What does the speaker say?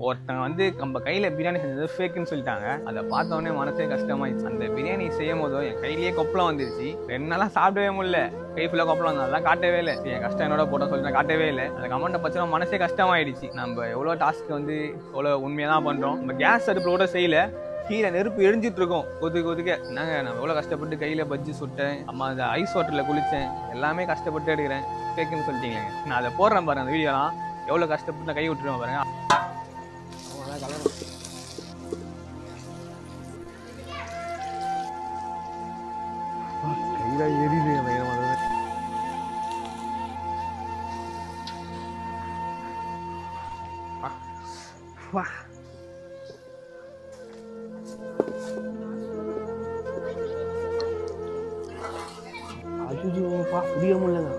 ஒருத்தங்க வந்து நம்ம கையில பிரியாணி செஞ்சது ஃபேக்குன்னு சொல்லிட்டாங்க. அதை பார்த்த உடனே மனசே கஷ்டமாயிடுச்சு. அந்த பிரியாணி செய்யும் போதோ என் கையிலேயே கொப்பளம் வந்துருச்சு. 2 நாளா சாப்பிடவே முடியல. கை ஃபுல்லா கொப்பளம் வந்து அதெல்லாம் காட்டவே இல்லை. என் கஷ்டம் என்னோட போட்டோம் சொல்லி நான் காட்டவே இல்லை. அந்த கமெண்ட்டை பச்சா மனசே கஷ்டமாயிடுச்சு. நம்ம எவ்வளோ டாஸ்க் வந்து எவ்வளோ உண்மையாக தான் பண்றோம். நம்ம கேஸ் அடுப்புல கூட செய்யல, கீழே நெருப்பு எரிஞ்சிட்டு இருக்கோம் கொதுக்க. நாங்க நான் எவ்வளோ கஷ்டப்பட்டு கையில பஜ்ஜி சுட்டேன், அம்மா அந்த ஐஸ் வாட்டர்ல குளிச்சேன், எல்லாமே கஷ்டப்பட்டு எடுக்கிறேன். ஃபேக்குன்னு சொல்லிட்டீங்க. நான் அதை போடுறேன் பாருங்க, அந்த வீடியோலாம் எவ்வளோ கஷ்டப்பட்டு நான் கை விட்டுருவேன் பாருங்க. கையில எரியுது அஜுஜோப்பா புரிய முடியலங்க.